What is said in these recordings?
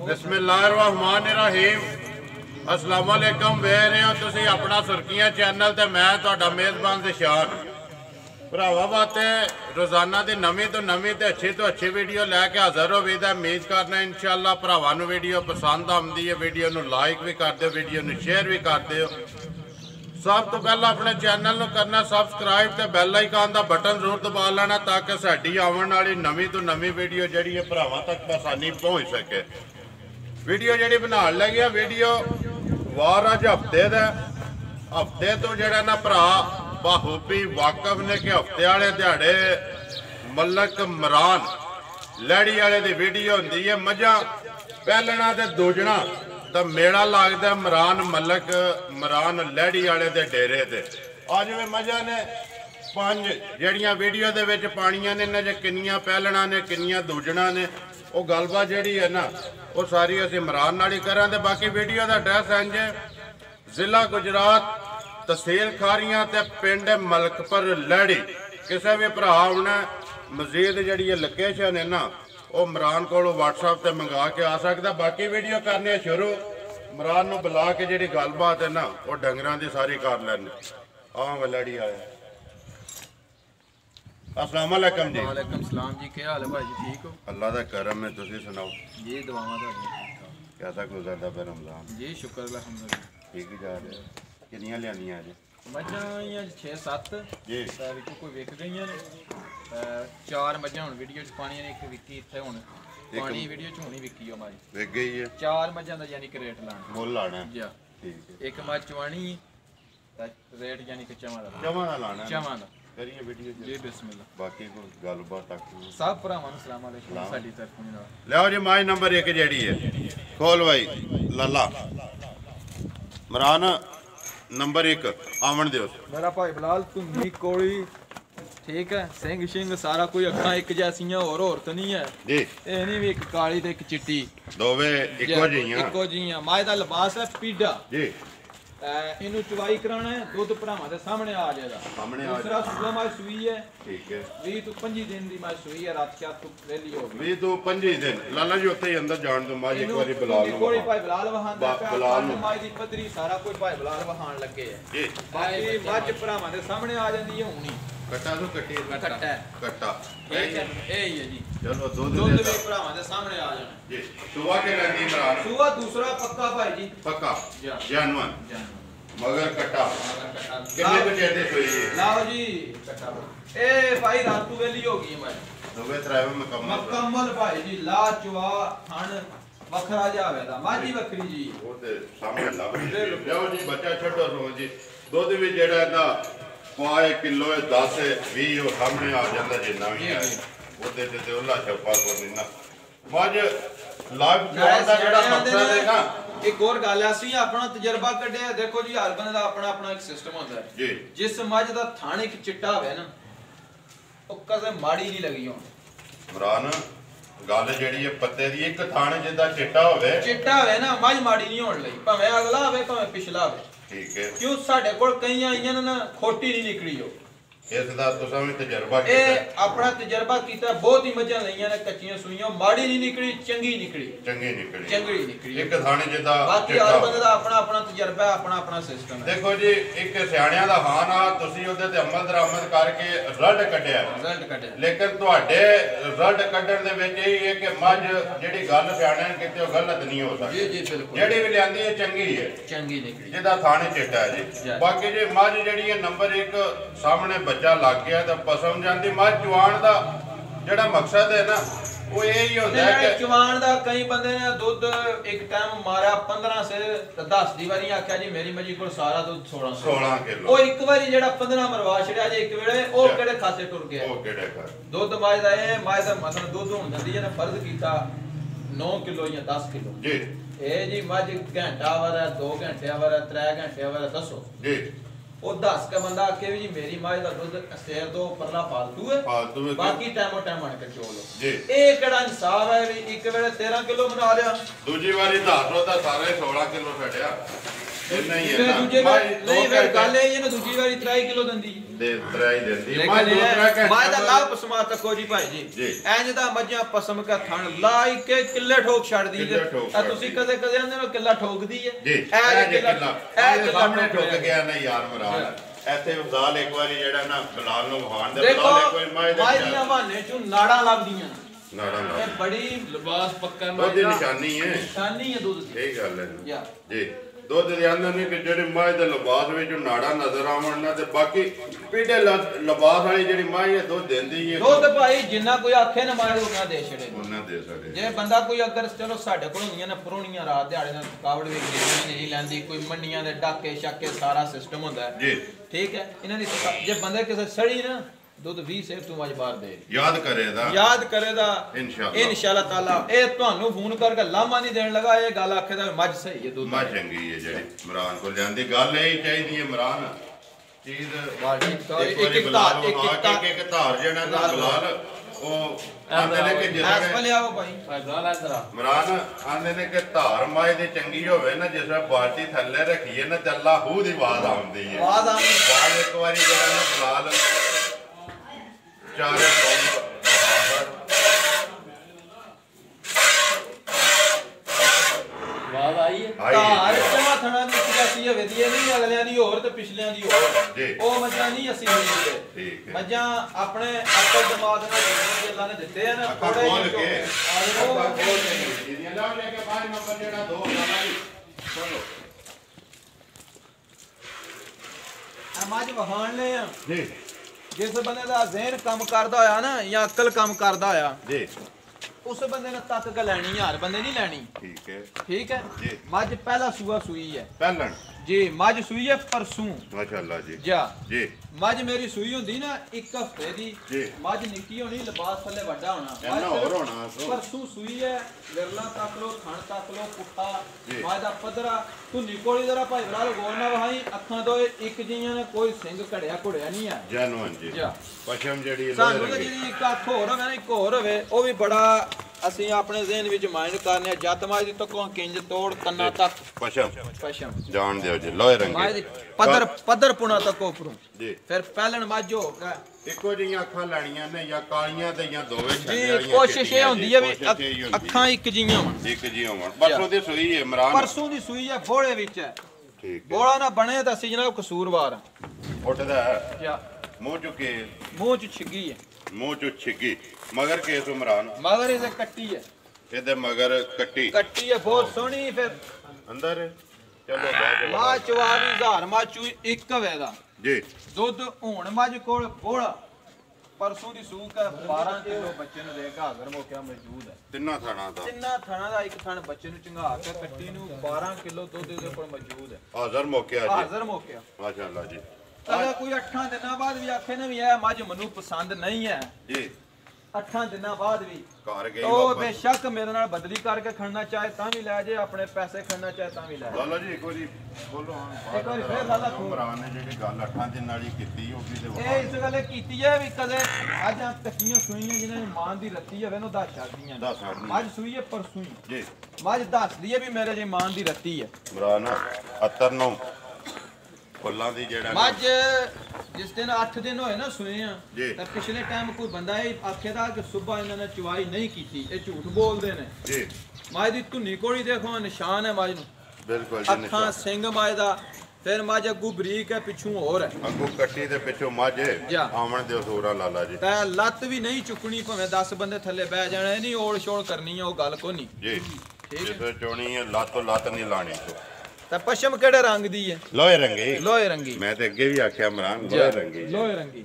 बिस्मिल्लाहिर्रहमानिर्रहीम अस्सलाम वालेकुम। वे रहे हो तुसी अपना सुर्खियां चैनल ते मैं तुहाडा मेज़बान दिशान भरावा बाते रोजाना की नवी तो नवी तो अच्छी वीडियो लैके हाजिर हो भी उम्मीद करना इंशाअल्लाह भरावां नूं वीडियो पसंद आती है। वीडियो नूं लाइक भी कर दो, वीडियो नूं शेयर भी कर दो। सब तो पहला अपने चैनल नूं करना सबसक्राइब तो बैल आइकन का बटन जरूर दबा लेना ताकि साडी आने वाली नवी तो नवी वीडियो जिहड़ी है भरावां तक आसानी पहुँच सके। वीडियो जिहड़ी बना लगे वीडियो वार अज हफ्ते तो जिहड़ा ना भरा बाखूबी वाकफ ने कि हफ्ते वाले दिहाड़े मलक मरान लैड़ी वाले की वीडियो होंगी है। मझां पहलना ते दूजना तो मेला लगता मरान लैड़ी वाले के डेरे से। अज भी मझां ने पंज जड़ियाँ वीडियो के विच पानियां ने इन्हां किन्नियां पहलना ने किन्नियां दूजना ने वो गलबात जिहड़ी है ना वो सारी असीं मरान नाल ही करांगे। बाकी वीडियो का एड्रैस इंज है जिला गुजरात तहसील खारियां ते पिंड मलकपुर लैड़ी। किसी भी भरा आना मजीद जी लोकेशन है ना वो मरान को व्हाट्सएप से मंगा के आ सकता। बाकी वीडियो करने शुरू मरान नूं बुला के जी गलबात है ना वो डंगरां दी सारी कर लैने। आवांगे लैड़ी आए। अस्सलाम वालेकुम जी। वालेकुम सलाम जी, क्या हाल है भाई जी? ठीक हो? अल्लाह का करम है, तुसीं सुनाओ जी दुआवां तुहाडीआं। कैसा गुजरदा पे रमजान? जी शुक्र अल्हम्दुलिल्लाह ठीक ही जा रहे हो। कितनियां लियानियां अज? मझां आईयां 6-7 जी ते विचों कोई विक गईयां ने। 4 मझां हुण वीडियो च पाणियां ने, एक विकी इत्थे हुण पानी वीडियो च हुणी विकी हमारी विक गई है। 4 मझां दा यानी कि रेट लाना मुल लाना है। जी ठीक है। एक मझ चवाणी ते रेट यानी कि चवां दा लाना है। चवां दा करिए वीडियो जी बिस्मिल्लाह। बाकी कोई गलबात तक सब भरावां नूं अस्सलाम वालेकुम साडी तरफों जनाब। लियाओ जी माई नंबर 1 जेड़ी है खोल भाई लला मरान नंबर 1 आवन दियो। मेरा भाई बिलाल धुंधी कोली ठीक है, सिंह शिंग सारा कोई अखा एक जैसियां और तो नहीं है जी। ये नहीं भी एक काली ते एक चिट्टी दोवे इको जियां माए दा लिबास है पीढ़ा जी। इनू चवाई कराना है दुध भरावां दे सामने आ जाएगा। सामने आ दूसरा सुबह माई सुई है ठीक है। 20 तो 25 दिन दी माई सुई है, रात क्या तो वेली हो गई 20 तो 25 दिन लाला जी उत्थे ही अंदर जान दो। माई एक बारी बिलाल नु कोई भाई बिलाल वहां दा बिलाल नु माई दी पतरी सारा कोई भाई बिलाल वहां लगे है जी। बाकी मझ भरावां दे सामने आ जांदी है हुणी कट्टा तो कट्टी कट्टा ठीक है ए ही है जी। चलो दूध भी भरावां दे सामने आ जाना जी। सुबह के लगी मरान सुबह दूसरा पक्का भाई जी पक्का जानवन मगर कट्टा कितने लाओ बजे दे सोई है? लाओ जी कट्टा ए भाई रात को वेली हो गई मैं दोवे त्रावे मुकम्मल भाई जी ला चवा खान वखरा जावे दा माजी वखरी जी वो ते सामने लग लियो जी। बच्चा छोटो रो जी दूध भी जेड़ा ना पाए किलो 10 20 वो सामने आ जांदा जिन्ना भी है ओदे ते उल्ला छप्पा को ना मज लाइव जोड़ दा जेड़ा मकसद है ना एक और गल ऐसी अपना तजर्बा कढ़िया। देखो जी हर बंदे दा अपना अपना एक सिस्टम होता है जी। जिस मझ दा थाने एक चिट्टा होवे ना ओ कदे माड़ी नहीं लगी होन मरान गल जेड़ी है पत्ते दी एक थाने जिदा चिट्टा होवे ना मझ माड़ी नहीं होन लई भाਵੇਂ अगला होवे भाਵੇਂ पिछला होवे ठीक है। क्यों साडे कोल कई आईयां ना खोटी नहीं निकली हो इस दा तुसां भी तजर्बा ए अपना तजर्बा कीता। बहुत ही मझां लईयां ने कच्चियां सुईयां माड़ी नहीं निकली चंगी निकली एक थाने जिदा बाकी हर बंदे दा अपना अपना तजर्बा अपना अपना सिस्टम है। देखो जी एक सियाणियां दा हां ना तुसी ओदे ते अमल दरामद करके रिजल्ट कढिया लेकिन तुहाडे रिजल्ट कढण दे विच यही है कि मझ जेड़ी गल सियाणियां ने कीती ओ गलत नहीं हो सकदी। जी बिल्कुल जेड़ी भी लियांदी है चंगी निकली जिदा थाने चिट्टा है जी। बाकी जी मझ जेड़ी है नंबर 1 सामने बच्चा लग गया तो पसम जाती मझ चवाण दा जेड़ा मकसद है ना वो यही होता है कि चवाण दा कई बंदे ने दूध एक टाइम मारा 15 से 10 दी वारी आख्या जी मेरी मजी को सारा दूध 16 किलो ओ एक बारी जेड़ा 15 मरवा छड़िया जे एक वेले ओ केड़े खासे टुर गया ओ केड़े कर दूध माय दा मतलब दूध हुन जंदी है फर्ज कीता 9 किलो या 10 किलो जी। ए जी मज घंटा वारा 2 घंटे वारा 3 घंटे वारा दसो जी। वो 10 का बंदा आके भी जी मेरी मां दा दूध सेर तो परला फालतू है बाकी टाइमो टाइम आन के चोलो जी। ए केड़ा इंसाफ है भी एक वेले 13 किलो बना लिया दूजी वारी 10 दा सारे 16 किलो छड़या ਨਹੀਂ ਫਿਰ ਦੂਜੇ ਨਹੀਂ ਫਿਰ ਗੱਲ ਇਹ ਨਾ ਦੂਜੀ ਵਾਰੀ 3 ਕਿਲੋ ਦਿੰਦੀ ਦੇ 3 ਦਿੰਦੀ ਮੈਂ 2-3 ਘੰਟੇ ਮੈਂ ਦਾ ਲਾ ਪਸਮਾ ਤੱਕੋ ਜੀ ਭਾਈ ਜੀ ਇੰਜ ਦਾ ਮੱਝਾਂ ਪਸਮ ਕਾ ਥਣ ਲਾਈ ਕੇ ਕਿੱਲੇ ਠੋਕ ਛੱਡਦੀ ਜੇ ਤੁਸੀਂ ਕਦੇ ਕਦੇ ਆਂਦੇ ਹੋ ਕਿੱਲਾ ਠੋਕਦੀ ਹੈ ਇਹ ਕਿੱਲਾ ਸਾਹਮਣੇ ਠੋਕ ਗਿਆ ਨਾ ਯਾਰ ਮਰਾਨ ਇੱਥੇ ਵਜ਼ਾਲ ਇੱਕ ਵਾਰੀ ਜਿਹੜਾ ਨਾ ਬਲਾਲ ਨੂੰ ਵਹਾਣ ਦੇ ਬਲਾਲ ਕੋਈ ਮਾਈ ਦੀਆਂ ਬਹਾਨੇ ਚੋਂ ਨਾੜਾਂ ਲੱਭਦੀਆਂ ਨਾੜਾਂ ਇਹ ਬੜੀ ਲਿਬਾਸ ਪੱਕਾ ਉਹਦੀ ਨਿਸ਼ਾਨੀ ਹੈ ਦੁੱਧ ਦੀ ਇਹ ਗੱਲ ਹੈ ਜੀ ਦੁੱਧ ਦੇ ਅੰਦਰ ਨੇ ਕਿ ਜਿਹੜੇ ਮਾਈ ਦੇ ਲਿਬਾਸ ਵਿੱਚ ਨਾੜਾਂ ਨਜ਼ਰ ਆਉਣ ਨਾ ਤੇ ਬਾਕੀ ਪੀੜੇ ਲਿਬਾਸ ਵਾਲੀ ਜਿਹੜੀ ਮਾਈ ਹੈ ਦੁੱਧ ਦਿੰਦੀ ਹੈ ਦੁੱਧ ਭਾਈ ਜਿੰਨਾ ਕੋਈ ਆਖੇ ਨਾ ਮਾਰੇ ਉਹਨਾਂ ਦੇ ਛੜੇ ਉਹਨਾਂ ਦੇ ਛੜੇ ਜੇ ਬੰਦਾ ਕੋਈ ਅਗਰ ਚਲੋ ਸਾਡੇ ਕੋਲ ਹੁੰਦੀਆਂ ਨੇ ਪੁਰਾਣੀਆਂ ਰਾਤ ਦਿਹਾੜੇ ਨਾਲ ਕਾਵੜ ਵੀ ਨਹੀਂ ਲੈਂਦੀ ਕੋਈ ਮੰਡੀਆਂ ਦੇ ਡਾਕੇ ਛਾਕੇ ਸਾਰਾ ਸਿਸਟਮ ਹੁੰਦਾ ਜੀ ਠੀਕ ਹੈ ਇਹਨਾਂ ਦੀ ਜੇ ਬੰਦੇ ਕਿਸੇ ਸੜੀ ਨਾ ਦੁੱਧ 20 ਸੇਬ ਤੋਂ ਅੱਜ ਬਾਹਰ ਦੇ ਯਾਦ ਕਰੇਦਾ ਇਨਸ਼ਾਅੱਲਾ ਤਾਲਾ ਇਹ ਤੁਹਾਨੂੰ ਫੋਨ ਕਰਕੇ ਲਾਮਾ ਨਹੀਂ ਦੇਣ ਲਗਾ ਇਹ ਗੱਲ ਆਖੇ ਦਾ ਮੱਝ ਸਹੀ ਹੈ ਦੁੱਧ ਮੱਝ ਚੰਗੀ ਹੈ ਜਿਹੜੀ ਇਮਰਾਨ ਕੋਲ ਜਾਂਦੀ ਗੱਲ ਇਹ ਚਾਹੀਦੀ ਹੈ ਇਮਰਾਨ ਚੀਜ਼ ਇੱਕ ਧਾਰ ਜਿਹੜਾ ਨਾ ਬਲਾਲ ਉਹ ਆਂਦੇ ਨੇ ਕਿ ਜਿਵੇਂ ਆਓ ਭਾਈ ਇਮਰਾਨ ਆਂਦੇ ਨੇ ਕਿ ਧਾਰ ਮਾਏ ਦੀ ਚੰਗੀ ਹੋਵੇ ਨਾ ਜਿਸ ਵੇਲੇ ਬਾਲਟੀ ਥੱਲੇ ਰੱਖੀਏ ਨਾ ਤੇ ਅੱਲਾ ਹੂ ਦੀ ਆਵਾਜ਼ ਆਉਂਦੀ ਹੈ ਬਾਅਦ ਇੱਕ ਵਾਰੀ ਜਿਹੜਾ ਨਾ ਬਲਾਲ ਚਾਰੇ ਬਾਦ ਆਈ ਹੈ ਧਾਰ ਜਮਾ ਥਣਾ ਦੀ ਸਿਆਸੀ ਵਧੀਆ ਨਹੀਂ ਅਗਲਿਆਂ ਦੀ ਹੋਰ ਤੇ ਪਿਛਲਿਆਂ ਦੀ ਹੋਰ ਉਹ ਮੱਝਾਂ ਨਹੀਂ ਅਸੀਂ ਹੋਈਏ ਠੀਕ ਹੈ ਮੱਝਾਂ ਆਪਣੇ ਅਕਲ ਦਿਮਾਗ ਨਾਲ ਜਿਹੜੇ ਅੱਲਾ ਨੇ ਦਿੱਤੇ ਆ ਨਾ ਥੋੜੇ ਜਿਹੇ ਉਹ ਇਹਦੀਆਂ ਨਾਲ ਲੈ ਕੇ 5 ਨੰਬਰ ਜਿਹੜਾ 2 ਵਾਲਾ ਚਲੋ ਆ ਮੱਝ ਵਹਾਣ ਲੈ ਆ ਜੀ ਜਿਸ ਬੰਦੇ ਦਾ ਜ਼ਿਹਨ ਕੰਮ ਕਰਦਾ ਹੋਇਆ ਨਾ ਜਾਂ ਅਕਲ ਕੰਮ ਕਰਦਾ ਹੋਇਆ ਜੀ ਉਸ ਬੰਦੇ ਨੇ ਤੱਕ ਕੇ ਲੈਣੀ ਯਾਰ ਬੰਦੇ ਨਹੀਂ ਲੈਣੀ ਠੀਕ ਹੈ ਜੀ ਮੱਝ ਪਹਿਲਾ ਸੂਆ ਸੂਈ ਹੈ ਪਹਿਲਣ ਜੀ ਮੱਝ ਸੂਈ ਹੈ ਪਰਸੋਂ ਮਾਸ਼ਾਅੱਲਾ ਜੀ ਜੀ ਮੱਝ ਮੇਰੀ ਸੂਈ ਹੁੰਦੀ ਨਾ 1 ਹਫ਼ਤੇ ਦੀ ਮੱਝ ਨਿੱਕੀ ਹੋਣੀ ਲਿਬਾਸ ਥੱਲੇ ਵੱਡਾ ਹੋਣਾ ਇਹਨਾਂ ਹੋਰ ਹੋਣਾ ਪਰਸੋਂ ਸੂਈ ਹੈ ਵਿਰਲਾ ਤੱਕ ਲੋ ਥਣ ਤੱਕ ਲੋ ਪੁੱਠਾ ਮੱਝ ਦਾ ਪੱਧਰਾ ਤੂੰ ਨਿਕੋਲੀ ਜਰਾ ਭਾਈ ਬਰਾਲ ਗੋਲ ਨਾ ਵਹਾਈ ਅੱਖਾਂ ਤੋਂ ਇੱਕ ਜੀਆਂ ਨੇ ਕੋਈ ਸਿੰਘ ਘੜਿਆ ਘੁੜਿਆ ਨਹੀਂ ਹੈ ਜੈਨੂਨ ਜੀ ਪਸ਼ਮ ਜਿਹੜੀ ਸਾਨੂੰ ਜਿਹੜੀ ਇੱਕ ਅੱਖ ਹੋਰ ਹੋਵੇ ਨਾ ਇੱਕ ਹੋਰ ਹੋਵੇ ਉਹ ਵੀ ਬੜਾ ਅਸੀਂ ਆਪਣੇ ਜ਼ਿਹਨ ਵਿੱਚ ਮਾਈਂਡ ਕਰਨੇ ਆ ਜੱਤ ਮਾਜ ਦੀ ਤੱਕੋਂ ਕਿੰਜ ਤੋੜ ਕੰਨਾਂ ਤੱਕ ਪਸ਼ਮ ਜਾਣ ਦਿਓ ਜੀ ਲੋਹੇ ਰੰਗੀ ਪੱਧਰ ਪੁਣਾ ਤੱਕ ਉਪਰੋਂ ਜੀ ਫਿਰ ਪਹਿਲਣ ਮੱਝ ਹੋ ਗਿਆ ਇੱਕੋ ਜਿਹੀਆਂ ਅੱਖਾਂ ਲੈਣੀਆਂ ਨੇ ਜਾਂ ਕਾਲੀਆਂ ਤੇ ਜਾਂ ਦੋਵੇਂ ਛੱਡੇ ਵਾਲੀਆਂ ਕੋਸ਼ਿਸ਼ ਇਹ ਹੁੰਦੀ ਹੈ ਵੀ ਅੱਖਾਂ ਇੱਕ ਜਿਹੀਆਂ ਹੋਣ ਪਰਸੋਂ ਦੀ ਸੂਈ ਹੈ ਇਮਰਾਨ ਪਰਸੋਂ ਦੀ ਸੂਈ ਹੈ ਬੋਲੇ ਵਿੱਚ ਹੈ ਠੀਕ ਹੈ ਬੋਲਾ ਨਾ ਬਣੇ ਤਾਂ ਅਸੀਂ ਜਨਾਬ ਕਸੂਰਵਾਰ ਉੱਠਦਾ ਹੈ ਮੂੰਹ ਚ ਛਿੱਗੀ ਹੈ ਮੂੰਹ ਚ ਛਿੱਗੀ ਮਗਰ ਕੇਸ ਇਮਰਾਨ ਮਗਰ ਇਹਦੇ ਕੱਟੀ ਹੈ ਇਹਦੇ ਮਗਰ ਕੱਟੀ ਹੈ ਬਹੁਤ ਸੋਹਣੀ ਫਿਰ ਅੰਦਰ ਚਲੋ ਮਾ 24000 ਮਾ ਚੂ ਇੱਕ ਵੇਦਾ ਜੀ ਦੁੱਧ ਹੁਣ ਮੱਝ ਕੋਲ ਬੋਲਾ ਪਰਸੋਂ ਦੀ ਸੂਕ ਹੈ 12 ਕਿਲੋ ਬੱਚੇ ਨੂੰ ਦੇ ਕੇ ਹਾਜ਼ਰ ਮੌਕਿਆ ਮੌਜੂਦ ਹੈ ਤਿੰਨਾਂ ਥਾਣਾ ਦਾ ਇੱਕ ਥਣ ਬੱਚੇ ਨੂੰ ਚੰਗਾ ਕੇ ਕੱਟੀ ਨੂੰ 12 ਕਿਲੋ ਦੁੱਧ ਦੇ ਕੋਲ ਮੌਜੂਦ ਹੈ ਹਾਜ਼ਰ ਮੌਕਿਆ ਮਾਸ਼ਾਅੱਲਾ ਜੀ ਅਗਰ ਕੋਈ 8 ਦਿਨਾਂ ਬਾਅਦ ਵੀ ਆਖੇ ਨਾ ਵੀ ਇਹ ਮੱਝ ਮੈਨੂੰ ਪਸੰਦ ਨਹੀਂ ਹੈ ਜੀ 8 ਦਿਨਾਂ ਬਾਅਦ ਵੀ ਘਰ ਗਈ ਉਹ ਬੇਸ਼ੱਕ ਮੇਰੇ ਨਾਲ ਬਦਲੀ ਕਰਕੇ ਖੜਨਾ ਚਾਹੇ ਤਾਂ ਵੀ ਲੈ ਜੇ ਆਪਣੇ ਪੈਸੇ ਖੜਨਾ ਚਾਹੇ ਤਾਂ ਵੀ ਲੈ ਲਾਲਾ ਜੀ ਇੱਕ ਵਾਰੀ ਬੋਲੋ ਹਾਂ ਇੱਕ ਵਾਰੀ ਫੇਰ ਲਾਲਾ ਇਮਰਾਨ ਨੇ ਜਿਹੜੀ ਗੱਲ 8 ਦਿਨ ਵਾਲੀ ਕੀਤੀ ਉਹ ਵੀ ਤੇ ਇਹ ਇਸ ਗੱਲ ਕੀਤੀ ਹੈ ਵੀ ਕਦੇ ਅੱਜ ਤੱਕੀਆਂ ਸੂਈਆਂ ਜਿਹਨਾਂ ਨੇ ਮਾਂ ਦੀ ਰੱਤੀ ਹੋਵੇ ਨੂੰ ਦੱਸ ਛੱਡਦੀਆਂ ਅੱਜ ਸੂਈ ਹੈ ਪਰਸੋਂ ਜੀ ਮੱਝ ਦੱਸਦੀ ਹੈ ਵੀ ਮੇਰੇ ਜੇ ਮਾਂ ਦੀ ਰੱਤੀ ਹੈ ਇਮਰਾਨ ਅਤਰ ਨੂੰ ਫੁੱਲਾਂ ਦੀ ਜਿਹੜਾ ਮੱਝ ਜਿਸ ਦਿਨ 8 ਦਿਨ ਹੋਏ ਨਾ ਸੂਏ ਆ ਤਾਂ ਪਿਛਲੇ ਟਾਈਮ ਕੋਈ ਬੰਦਾ ਇਹ ਆਖੇਦਾ ਕਿ ਸਵੇਰ ਇਹਨਾਂ ਨੇ ਚਵਾਈ ਨਹੀਂ ਕੀਤੀ ਇਹ ਝੂਠ ਬੋਲਦੇ ਨੇ ਜੀ ਮੱਝ ਦੀ ਧੁੰਨੀ ਕੋਲੀ ਦੇਖੋ ਨਿਸ਼ਾਨ ਹੈ ਮੱਝ ਨੂੰ ਬਿਲਕੁਲ ਜੀ ਅੱਖਾਂ ਸਿੰਘ ਮੱਝ ਦਾ ਫਿਰ ਮੱਝ ਅੱਗੂ ਬਰੀਕ ਹੈ ਪਿੱਛੋਂ ਹੋਰ ਹੈ ਅੱਗੂ ਕੱਟੀ ਤੇ ਪਿੱਛੋਂ ਮੱਝ ਆਵਣ ਦੇ ਸੋਰਾ ਲਾਲਾ ਜੀ ਤਾਂ ਲੱਤ ਵੀ ਨਹੀਂ ਚੁੱਕਣੀ ਭਾਵੇਂ 10 ਬੰਦੇ ਥੱਲੇ ਬਹਿ ਜਾਣਾ ਨਹੀਂ ਓਲ ਛੋਲ ਕਰਨੀ ਹੈ ਉਹ ਗੱਲ ਕੋਈ ਨਹੀਂ ਜੀ ਠੀਕ ਹੈ ਚੋਣੀ ਹੈ ਲੱਤ ਨਹੀਂ ਲਾਣੀ ਤਾਂ ਪਸ਼ਮ ਕਿਹੜੇ ਰੰਗ ਦੀ ਹੈ ਲੋਹੇ ਰੰਗੀ ਮੈਂ ਤੇ ਅੱਗੇ ਵੀ ਆਖਿਆ ਇਮਰਾਨ ਲੋਹੇ ਰੰਗੀ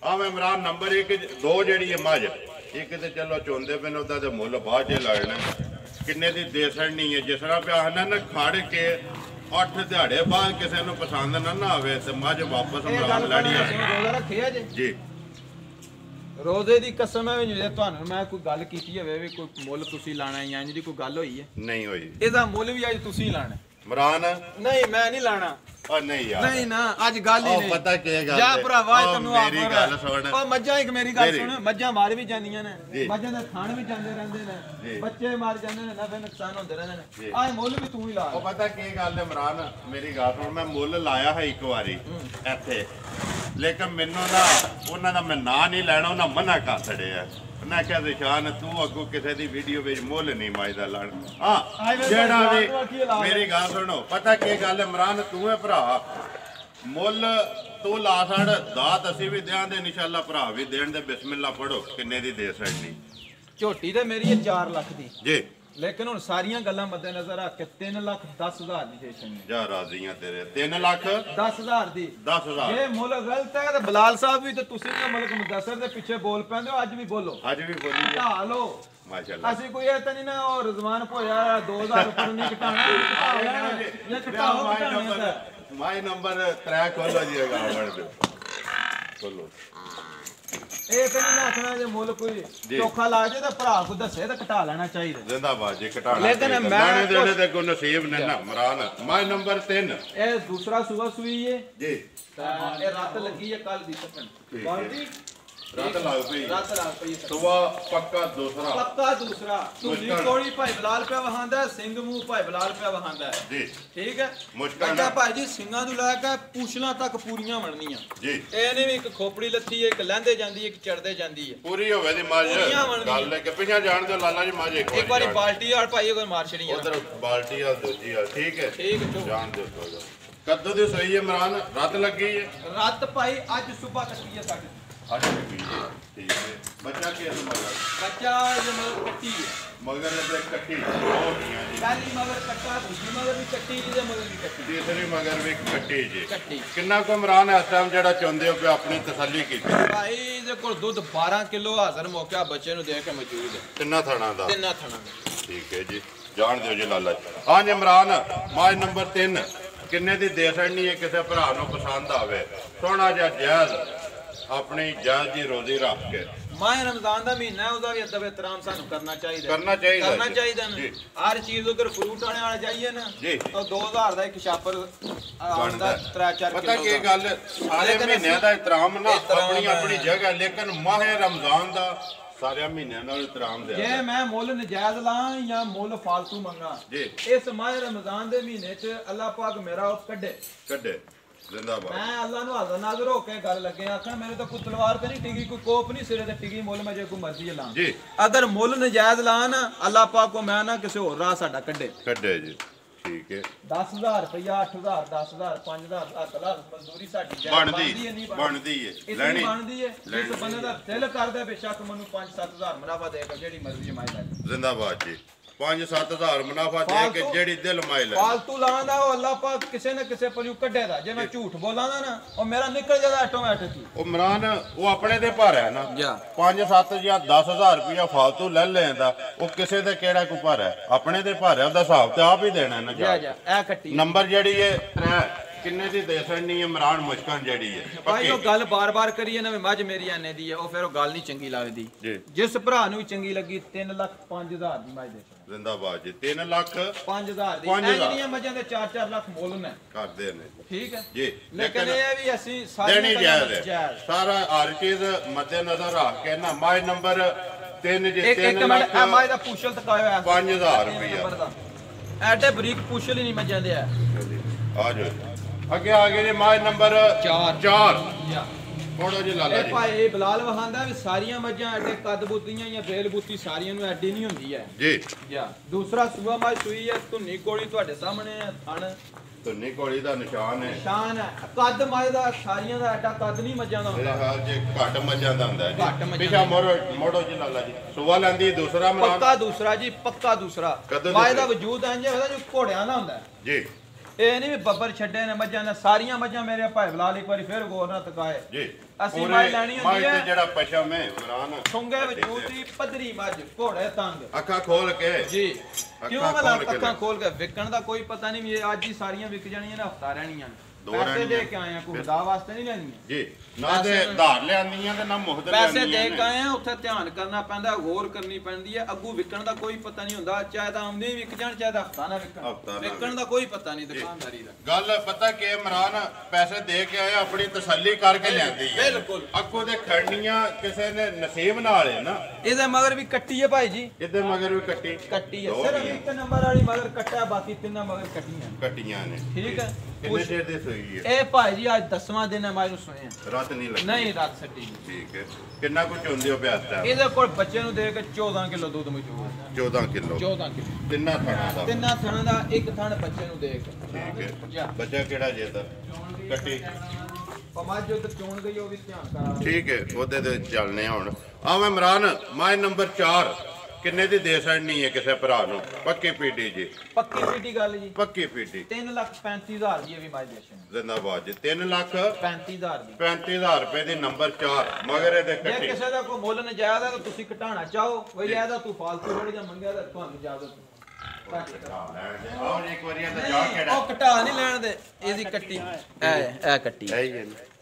ਆ ਮੈਂ ਇਮਰਾਨ ਨੰਬਰ 1 2 ਜਿਹੜੀ ਹੈ ਮੱਝ ਇੱਕ ਤੇ ਚਲੋ ਚੋਂਦੇ ਪੈਨ ਉਹਦਾ ਤੇ ਮੁੱਲ ਬਾਅਦ ਜੇ ਲੱਗਣਾ ਕਿੰਨੇ ਦੀ ਦੇ ਸੜਨੀ ਹੈ ਜਿਸ ਤਰ੍ਹਾਂ ਪਿਆ ਨਾ ਖੜ ਕੇ 8 ਦਿਹਾੜੇ ਬਾਅਦ ਕਿਸੇ ਨੂੰ ਪਸੰਦ ਨਾ ਆਵੇ ਤੇ ਮੱਝ ਵਾਪਸ ਇਮਰਾਨ ਲਾੜੀ ਆ ਰੋਜ਼ਾ ਰੱਖਿਆ ਜੀ ਰੋਜ਼ੇ ਦੀ ਕਸਮ ਹੈ ਜੇ ਤੁਹਾਨੂੰ ਮੈਂ ਕੋਈ ਗੱਲ ਕੀਤੀ ਹੋਵੇ ਵੀ ਕੋਈ ਮੁੱਲ ਤੁਸੀਂ ਲਾਣਾ ਜਾਂ ਇੰਜ ਦੀ ਕੋਈ ਗੱਲ ਹੋਈ ਹੈ ਨਹੀਂ ਹੋਈ ਇਹਦਾ ਮੁੱਲ ਵੀ ਅੱਜ ਤੁਸੀਂ ਲਾਣਾ ਇਮਰਾਨ ਨਹੀਂ ਮੈਂ ਨਹੀਂ ਲਾਣਾ ਉਹ ਨਹੀਂ ਯਾਰ ਨਹੀਂ ਨਾ ਅੱਜ ਗੱਲ ਹੀ ਨਹੀਂ ਪਤਾ ਕੀ ਗੱਲ ਜਾ ਭਰਾਵਾ ਤੈਨੂੰ ਮੇਰੀ ਗੱਲ ਸੁਣ ਉਹ ਮੱਝਾਂ ਇੱਕ ਮੇਰੀ ਗੱਲ ਸੁਣ ਮੱਝਾਂ ਮਾਰ ਵੀ ਜਾਂਦੀਆਂ ਨੇ ਮੱਝਾਂ ਦੇ ਥਾਣ ਵੀ ਜਾਂਦੇ ਰਹਿੰਦੇ ਨੇ ਬੱਚੇ ਮਾਰ ਜਾਂਦੇ ਨੇ ਨਫੇ ਨੁਕਸਾਨ ਹੁੰਦੇ ਰਹਿੰਦੇ ਨੇ ਆਹ ਮੁੱਲ ਵੀ ਤੂੰ ਹੀ ਲਾ ਉਹ ਪਤਾ ਕੀ ਗੱਲ ਹੈ ਇਮਰਾਨ ਮੇਰੀ ਗੱਲ ਸੁਣ ਮੈਂ ਮੁੱਲ ਲਾਇਆ ਹੈ ਇੱਕ ਵਾਰੀ ਇੱਥੇ ਲੇਕਿਨ ਮੈਨੂੰ ਨਾ ਉਹਨਾਂ ਦਾ ਮੈਂ ਨਾਂ ਨਹੀਂ ਲੈਣਾ ਉਹਨਾਂ ਮਨਾ ਕਰ ਛੜਿਆ ਮੈਂ ਕਿਹਾ ਨਿਸ਼ਾਨ ਤੂੰ ਅੱਗੋਂ ਕਿਸੇ ਦੀ ਵੀਡੀਓ ਵਿੱਚ ਮੁੱਲ ਨਹੀਂ ਮਾਇਦਾ ਲਾਣ ਜਿਹੜਾ ਵੀ ਮੇਰੀ ਗੱਲ ਸੁਣੋ ਪਤਾ ਕੀ ਗੱਲ ਇਮਰਾਨ ਤੂੰ ਹੈ ਭਰਾ ਮੁੱਲ ਤੂੰ ਲਾ ਛੜ ਦਾਤ ਅਸੀਂ ਵੀ ਦਿਆਂਦੇ ਇਨਸ਼ਾਅੱਲਾ ਭਰਾ ਵੀ ਦੇਣ ਦੇ ਬਿਸਮਿਲ੍ਲਾ ਪੜੋ ਕਿੰਨੇ ਦੀ ਦੇ ਸਕਦੀ ਝੋਟੀ ਤੇ ਮੇਰੀ ਹੈ 4 ਲੱਖ ਦੀ ਜੀ ਲੇਕਿਨ ਹੁਣ ਸਾਰੀਆਂ ਗੱਲਾਂ ਮੱਦੇ ਨਜ਼ਰ ਰੱਖ ਕੇ 3,10,000 ਦੀ ਦੇ ਛੱਡਣੀ ਜਾ ਰਾਜ਼ੀਆਂ ਤੇਰੇ 3,10,000 ਦੀ 10,000 ਇਹ ਮੁੱਲ ਗਲਤ ਹੈ ਤੇ ਬਲਾਲ ਸਾਹਿਬ ਵੀ ਤੇ ਤੁਸੀਂ ਵੀ ਮਲਕ ਮੁਦੱਸਰ ਦੇ ਪਿੱਛੇ ਬੋਲ ਪੈਂਦੇ ਹੋ ਅੱਜ ਵੀ ਬੋਲੋ ਅੱਜ ਵੀ ਬੋਲੀ ਘਟਾ ਲੋ ਮਾਸ਼ਾਅੱਲਾ ਅਸੀਂ ਕੋਈ ਇਹ ਤਾਂ ਨਹੀਂ ਨਾ ਉਹ ਰਜ਼ਵਾਨ ਭੋਇਆ 2000 ਰੁਪਏ ਨਹੀਂ ਘਟਾਣਾ ਇਹ ਘਟਾਓ ਘਟਾਣਾ ਮਾਈ ਨੰਬਰ 3 ਖੋਲੋ ਜੀ ਅਗਾਵੜ ਦੇ ਖੋਲੋ ਇਹ ਤਾਂ ਨਹੀਂ ਆਖਣਾ ਜੇ ਮੁੱਲ ਕੋਈ ਚੋਖਾ ਲਾ ਜੇ ਤਾਂ ਭਰਾ ਕੋ ਦੱਸੇ ਤਾਂ ਘਟਾ ਲੈਣਾ ਚਾਹੀਦਾ ਜ਼ਿੰਦਾਬਾਦ ਜੀ ਘਟਾਣਾ ਲੇਕਿਨ ਮੈਂ ਦੇਣੇ ਤੇ ਕੋ ਨਸੀਬ ਨੇ ਨਾ ਮਰਾਨ ਮਾਈ ਨੰਬਰ 3 ਇਹ ਦੂਸਰਾ ਸੂਆ ਸੂਈ ਹੈ ਜੀ ਇਹ ਰਾਤ ਲੱਗੀ ਹੈ ਕੱਲ ਦੀ ਤੱਕਣ ਬਾਲਟੀ ਰਾਤ ਲੱਗ ਪਈ ਸੁਬਾ ਪੱਕਾ ਦੂਸਰਾ ਧੁੰਨੀ ਕੋਲੀ ਭਾਈ ਬਲਾਲ ਪਿਆ ਵਹਾਂਦਾ ਸਿੰਘ ਮੂੰਹ ਭਾਈ ਬਲਾਲ ਪਿਆ ਵਹਾਂਦਾ ਜੀ ਠੀਕ ਹੈ ਮੁਸ਼ਕਲ ਭਾਈ ਜੀ ਸਿੰਘਾਂ ਨੂੰ ਲੈ ਕੇ ਪੂਛਲਾਂ ਤੱਕ ਪੂਰੀਆਂ ਬਣਨੀਆਂ ਜੀ ਇਹ ਨਹੀਂ ਵੀ ਇੱਕ ਖੋਪੜੀ ਲੱਥੀ ਹੈ ਇੱਕ ਲਹਿੰਦੇ ਜਾਂਦੀ ਹੈ ਇੱਕ ਚੜਦੇ ਜਾਂਦੀ ਹੈ ਪੂਰੀ ਹੋਵੇ ਦੀ ਮਾਜ ਗੱਲ ਲੈ ਕੇ ਪਿਛਾ ਜਾਣ ਦਿਓ ਲਾਲਾ ਜੀ ਮਾਜ ਇੱਕ ਵਾਰੀ ਬਾਲਟੀ ਵਾਲ ਭਾਈ ਅਗਰ ਮਾਰ ਛੜੀ ਉਧਰ ਬਾਲਟੀ ਆ ਦੂਜੀ ਆ ਠੀਕ ਹੈ ਜਾਣ ਦਿਓ ਸੋਜਾ ਕਦੋਂ ਦੀ ਸੋਈ ਹੈ ਇਮਰਾਨ ਰਾਤ ਲੱਗੀ ਹੈ ਰਾਤ ਭਾਈ ਅੱਜ ਸਵੇਰ ਤੱਕ ਹੈ ਸਾਡੀ ਅੱਜ ਲੱਗੀ ਹੈ ਠੀਕ ਹੈ ਬੱਚਾ ਕੀ ਹੈ ਮਗਰ ਬੱਚਾ ਇਹ ਮਗਰ ਕੱਟੀ ਹੈ ਮਗਰ ਤੇ ਕੱਟੀ ਹੋਣੀਆਂ ਜੀ ਪਹਿਲੀ ਮਗਰ ਕੱਟਾ ਦੂਜੀ ਮਗਰ ਵੀ ਕੱਟੀ ਜਿਹਦੇ ਮਗਰ ਵੀ ਕੱਟੀ ਤੀਸਰੀ ਮਗਰ ਵੀ ਕੱਟੀ ਜੀ ਕੱਟੀ ਕਿੰਨਾ ਕੁ ਇਮਰਾਨ ਇਸ ਟਾਈਮ ਜਿਹੜਾ ਚਾਹੁੰਦੇ ਹੋ ਕਿ ਆਪਣੀ ਤਸੱਲੀ ਕੀਤੀ ਭਾਈ ਇਹਦੇ ਕੋਲ ਦੁੱਧ 12 ਕਿਲੋ ਹਾਜ਼ਰ ਮੌਕਾ ਬੱਚੇ ਨੂੰ ਦੇ ਕੇ ਮੌਜੂਦ ਹੈ ਤਿੰਨਾਂ ਥਾਣਾ ਦਾ ਠੀਕ ਹੈ ਜੀ ਜਾਣ ਦਿਓ ਜੀ ਲਾਲਾ ਹਾਂ ਜੀ ਇਮਰਾਨ ਮਾਜ ਨੰਬਰ 3 ਕਿੰਨੇ ਦੀ ਦੇ ਸਕਣੀ ਹੈ ਕਿਸੇ ਭਰਾ ਨੂੰ ਪਸੰਦ ਆਵੇ ਸੋਹਣਾ ਜਿਹਾ ਜਾਇਜ਼ ਆਪਣੀ ਜਾਇਜ਼ ਦੀ ਰੋਜ਼ੀ ਰੱਖ ਕੇ ਮਾਹ ਰਮਜ਼ਾਨ ਦਾ ਮਹੀਨਾ ਉਹਦਾ ਵੀ ਅਦਬ ਇਤਰਾਮ ਸਾਨੂੰ ਕਰਨਾ ਚਾਹੀਦਾ ਨਾ ਹਰ ਚੀਜ਼ ਉਧਰ ਫਰੂਟ ਆਣੇ ਵਾਲਾ ਜਾਈਏ ਨਾ ਤਾਂ 2000 ਦਾ ਇੱਕ ਛਾਪਰ ਆਉਂਦਾ 3-4 ਕਿਲੋ ਪਤਾ ਕੀ ਗੱਲ ਸਾਰੇ ਮਹੀਨਿਆਂ ਦਾ ਇਤਰਾਮ ਨਾ ਆਪਣੀ ਆਪਣੀ ਜਗ੍ਹਾ ਲੇਕਿਨ ਮਾਹ ਰਮਜ਼ਾਨ ਦਾ ਸਾਰਿਆਂ ਮਹੀਨਿਆਂ ਨਾਲ ਇਤਰਾਮ ਦੇ ਜੇ ਮੈਂ ਮੁੱਲ ਨਜਾਇਜ਼ ਲਾਂ ਜਾਂ ਮੁੱਲ ਫालतू ਮੰਗਾ ਇਸ ਮਾਹ ਰਮਜ਼ਾਨ ਦੇ ਮਹੀਨੇ 'ਚ ਅੱਲਾਹ ਪਾਕ ਮੇਰਾ ਉਹ ਕੱਢੇ ਜ਼ਿੰਦਾਬਾਦ ਮੈਂ ਅੱਲਾਹ ਨੂੰ ਹਾਜ਼ਰ ਨਾਜ਼ਰ ਹੋ ਕੇ ਗੱਲ ਲੱਗੇ ਆਖਣ ਮੇਰੇ ਤਾਂ ਕੋਈ ਤਲਵਾਰ ਤੇ ਨਹੀਂ ਟਿਕੀ ਕੋਈ ਕੋਪ ਨਹੀਂ ਸਿਰੇ ਤੇ ਟਿਕੀ ਮੁੱਲ ਮੈਂ ਜੇ ਕੋਈ ਮਰਜ਼ੀ ਲਾਂ ਜੀ ਅਗਰ ਮੁੱਲ ਨਜਾਇਜ਼ ਲਾਂ ਨਾ ਅੱਲਾਹ ਪਾਕ ਕੋ ਮੈਂ ਨਾ ਕਿਸੇ ਹੋਰ ਰਾਹ ਸਾਡਾ ਕੱਢੇ ਜੀ ਠੀਕ ਹੈ 10000 ਰੁਪਇਆ 8000 10000 5000 ਹੱਕ ਮਜ਼ਦੂਰੀ ਸਾਡੀ ਬਣਦੀ ਹੈ ਲੈਣੀ ਬਣਦੀ ਹੈ ਇਸ ਬੰਦੇ ਦਾ ਦਿਲ ਕਰਦਾ ਬੇਸ਼ੱਕ ਮੈਨੂੰ 5-7000 ਮੁਨਾਫਾ ਦੇਗਾ ਜਿਹੜੀ ਮਰਜ਼ੀ ਮਾਇਦਾ ਜ਼ਿੰਦਾਬਾਦ ਜੀ 5-7,000 ਮੁਨਾਫਾ ਦੇ ਕੇ ਜਿਹੜੀ ਦਿਲ ਮਾਇਲ ਹੈ ਫालतू ਲਾਂਦਾ ਉਹ ਅੱਲਾਹ ਪਾਕ ਕਿਸੇ ਨਾ ਕਿਸੇ ਪਰਿਉ ਕੱਢੇਦਾ ਜੇ ਮੈਂ ਝੂਠ ਬੋਲਾਂਦਾ ਨਾ ਉਹ ਮੇਰਾ ਨਿਕਲ ਜਾਂਦਾ ਆਟੋਮੈਟਿਕ ਉਹ ਇਮਰਾਨ ਉਹ ਆਪਣੇ ਤੇ ਭਾਰ ਹੈ ਨਾ 5-7 ਜਾਂ 10,000 ਰੁਪਇਆ ਫालतू ਲੈ ਲੈਂਦਾ ਉਹ ਕਿਸੇ ਤੇ ਕਿਹੜਾ ਕੋ ਭਾਰ ਹੈ ਆਪਣੇ ਤੇ ਭਾਰ ਹੈ ਉਹਦਾ ਹਿਸਾਬ ਤੇ ਆਪ ਹੀ ਦੇਣਾ ਨਾ ਜਾ ਇਹ ਕੱਟੀ ਨੰਬਰ ਜਿਹੜੀ ਹੈ ਕਿੰਨੇ ਦੀ ਦੇ ਸਕਣੀ ਇਮਰਾਨ ਮੁਸ਼ਕਨ ਜਿਹੜੀ ਹੈ ਭਾਈ ਉਹ ਗੱਲ ਬਾਰ-ਬਾਰ ਕਰੀਏ ਨਾ ਮੱਝ ਮੇਰੀ ਆਨੇ ਦੀ ਹੈ ਉਹ ਫਿਰ ਉਹ ਗੱਲ ਨਹੀਂ ਚੰਗੀ ਲੱਗਦੀ ਜਿਸ ਭਰਾ ਨੂੰ ਚੰਗੀ ਲੱਗੀ 3,05,000 ਦੀ ਮੱਝ ਦੇ ਜ਼ਿੰਦਾਬਾਦ ਜੀ 3,05,000 ਦੀ ਇਹ ਜਿਹੜੀਆਂ ਮੱਝਾਂ ਦੇ 4-4 ਲੱਖ ਮੁੱਲ ਨੇ ਕਰਦੇ ਨੇ ਠੀਕ ਹੈ ਜੀ ਲੇਕਿਨ ਇਹ ਵੀ ਅਸੀਂ ਸਾਰੀ ਸਾਰਾ ਹਰ ਚੀਜ਼ ਮੱਦੇ ਨਜ਼ਰ ਰੱਖ ਕੇ ਨਾ ਮੱਝ ਨੰਬਰ 3 ਜੀ 3 ਲੱਖ ਮੱਝ ਦਾ ਪੁੱਛਲ ਤਕਾਇਆ ਹੋਇਆ 5,000 ਰੁਪਇਆ ਐਡੇ ਬਰੀਕ ਪੁੱਛਲ ਹੀ ਨਹੀਂ ਮੱਝਾਂ ਦੇ ਆ ਜਾਓ ਅੱਗੇ ਆ ਗਏ ਜੀ ਮਾਜ ਨੰਬਰ 4 ਥੋੜਾ ਜਿਹਾ ਲਾਲਾ ਜੀ ਭਾਈ ਬਲਾਲ ਵਹਾਂਦਾ ਵੀ ਸਾਰੀਆਂ ਮੱਝਾਂ ਐਡੇ ਕੱਦ ਬੁੱਤੀਆਂ ਜਾਂ ਬੇਲ ਬੁੱਤੀ ਸਾਰੀਆਂ ਨੂੰ ਐਡੀ ਨਹੀਂ ਹੁੰਦੀ ਹੈ ਜੀ ਦੂਸਰਾ ਸੂਆ ਮੱਝ ਸੂਈ ਹੈ ਧੁੰਨੀ ਕੋਲੀ ਤੁਹਾਡੇ ਸਾਹਮਣੇ ਹੈ ਥਣ ਧੁੰਨੀ ਕੋਲੀ ਦਾ ਨਿਸ਼ਾਨ ਹੈ ਕੱਦ ਮੱਝ ਦਾ ਸਾਰੀਆਂ ਦਾ ਐਡਾ ਕੱਦ ਨਹੀਂ ਮੱਝਾਂ ਦਾ ਹੁੰਦਾ ਹਾਲ ਜੇ ਘੱਟ ਮੱਝਾਂ ਦਾ ਹੁੰਦਾ ਜੀ ਪਿਛਾ ਮੋੜੋ ਜੀ ਲਾਲਾ ਜੀ ਸੂਆ ਲੈਂਦੀ ਦੂਸਰਾ ਪੱਕਾ ਦੂਸਰਾ ਮੱਝ ਦਾ ਵਜੂਦ ਇੰਜ ਹੁੰਦਾ ਜੋ ਘੋੜਿਆਂ ਦਾ ਹੁੰਦਾ ਜੀ ਇਹ ਨਹੀਂ ਵੀ ਬੱਬਰ ਛੱਡੇ ਨੇ ਮੱਝਾਂ ਨੇ ਸਾਰੀਆਂ ਮੱਝਾਂ ਮੇਰੇ ਭਾਈ ਬਲਾਲ ਇੱਕ ਵਾਰੀ ਫੇਰ ਗੌਰ ਨਾਲ ਤਕਾਏ ਜੀ ਅਸੀਂ ਮੱਝ ਲੈਣੀ ਹੁੰਦੀ ਹੈ ਜਿਹੜਾ ਪਸ਼ਮ ਹੈ ਇਮਰਾਨ ਸੁੰਗੇ ਵਜੂਦ ਦੀ ਪੱਧਰੀ ਮੱਝ ਘੋੜੇ ਤੰਗ ਅੱਖਾਂ ਖੋਲ ਕੇ ਜੀ ਕਿਉਂ ਮਲਾ ਅੱਖਾਂ ਖੋਲ ਕੇ ਵਿਕਣ ਦਾ ਕੋਈ ਪਤਾ ਨਹੀਂ ਵੀ ਅੱਜ ਹੀ ਸਾਰੀਆਂ ਵਿਕ ਜਾਣੀਆਂ ਨੇ ਹਫਤਾ ਰਹਿਣੀਆਂ ਪੈਸੇ ਦੇ ਕੇ ਆਏ ਆ ਕੋਈ ਖੁਦਾ ਵਾਸਤੇ ਨਹੀਂ ਲੈਣੀ ਜੀ ਨਾ ਤੇ ਧਾਰ ਲਿਆਂਦੀਆਂ ਤੇ ਨਾ ਮੁਫਤ ਪੈਸੇ ਦੇ ਕੇ ਆਏ ਆ ਉੱਥੇ ਧਿਆਨ ਕਰਨਾ ਪੈਂਦਾ ਗੌਰ ਕਰਨੀ ਪੈਂਦੀ ਹੈ ਅੱਗੂ ਵਿਕਣ ਦਾ ਕੋਈ ਪਤਾ ਨਹੀਂ ਹੁੰਦਾ ਚਾਹੇ ਤਾਂ ਆਉਂਦੇ ਵਿਕ ਜਾਣ ਚਾਹੇ ਤਾਂ ਹਫਤਾ ਨਾ ਵਿਕਣ ਦਾ ਕੋਈ ਪਤਾ ਨਹੀਂ ਦੁਕਾਨਦਾਰੀ ਦਾ ਗੱਲ ਪਤਾ ਕਿ ਇਮਰਾਨ ਪੈਸੇ ਦੇ ਕੇ ਆਏ ਆਪਣੀ ਤਸੱਲੀ ਕਰਕੇ ਲੈਂਦੀ ਹੈ ਬਿਲਕੁਲ ਅੱਗੋਂ ਦੇ ਖੜਨੀਆਂ ਕਿਸੇ ਨੇ ਨਸੀਬ ਨਾਲ ਹੈ ਨਾ ਇਹਦੇ ਮਗਰ ਵੀ ਕੱਟੀ ਹੈ ਭਾਈ ਜੀ ਇਹਦੇ ਮਗਰ ਵੀ ਕੱਟੀ ਹੈ ਸਿਰਫ ਇੱਕ ਨੰਬਰ ਵਾਲੀ ਮਗਰ ਕੱਟਾ ਬਾਕੀ ਤਿੰਨਾਂ ਮਗਰ ਕੱਟੀਆਂ ਨੇ ਠੀਕ ਹੈ ਕਿੰਨੇ ਚਿਰ ਦੀ ਸੂਈ ਹੈ ਇਹ ਭਾਈ ਜੀ ਅੱਜ 10ਵਾਂ ਦਿਨ ਹੈ ਮੈਂ ਇਹਨੂੰ ਸੋਇਆ ਰਾਤ ਨਹੀਂ ਲੱਗੀ ਨਹੀਂ ਰਾਤ ਸੱਟੀ ਠੀਕ ਹੈ ਕਿੰਨਾ ਕੁ ਚੁੰਦੇ ਹੋ ਪਿਆਸ ਟਾਈਮ ਇਹਦੇ ਕੋਲ ਬੱਚੇ ਨੂੰ ਦੇ ਕੇ 14 ਕਿਲੋ ਦੁੱਧ ਮੌਜੂਦ 14 ਕਿਲੋ ਤਿੰਨਾਂ ਥਾਣਾ ਦਾ ਇੱਕ ਥਣ ਬੱਚੇ ਨੂੰ ਦੇ ਕੇ ਠੀਕ ਹੈ ਬੱਚਾ ਕਿਹੜਾ ਜੇ ਦਾ ਕੱਟੀ ਪਮਾਜ ਜੋ ਤੇ ਚੋਣ ਗਈ ਉਹ ਵੀ ਧਿਆਨ ਕਰਾ ਠੀਕ ਹੈ ਉਹਦੇ ਤੇ ਚੱਲਨੇ ਹੁਣ ਆਵੇਂ ਇਮਰਾਨ ਮਾਈ ਨੰਬਰ 4 ਕਿੰਨੇ ਦੀ ਦੇ ਛੱਡਣੀ ਹੈ ਕਿਸੇ ਭਰਾ ਨੂੰ ਪੱਕੀ ਪੀਟੀ ਜੀ ਪੱਕੀ ਪੀਟੀ ਗੱਲ ਜੀ ਪੱਕੀ ਪੀਟੀ 3,35,000 ਦੀ ਇਹ ਵੀ ਮਾਈ ਦੇਸ਼ਨ ਜ਼ਿੰਦਾਬਾਦ ਜੀ 3,35,000 ਦੀ 35,000 ਰੁਪਏ ਦੀ ਨੰਬਰ 4 ਮਗਰ ਇਹਦੇ ਜੇ ਕੱਟੀ ਕਿਸੇ ਦਾ ਕੋਈ ਮੁੱਲ ਨਜਾਇਜ਼ ਹੈ ਤਾਂ ਤੁਸੀਂ ਘਟਾਣਾ ਚਾਹੋ ਕੋਈ ਇਹਦਾ ਤੂੰ ਫਾਲਤੂ ਥੋੜੀ ਜਿਹਾ ਮੰਗਿਆ ਤਾਂ ਤੁਹਾਨੂੰ ਇਜਾਜ਼ਤ ਆਹ ਇੱਕ ਵਾਰੀ ਤਾਂ ਜਾ ਕਿਹੜਾ ਉਹ ਘਟਾ ਨਹੀਂ ਲੈਣ ਦੇ ਇਹਦੀ ਕੱਟੀ ਐ ਕੱਟੀ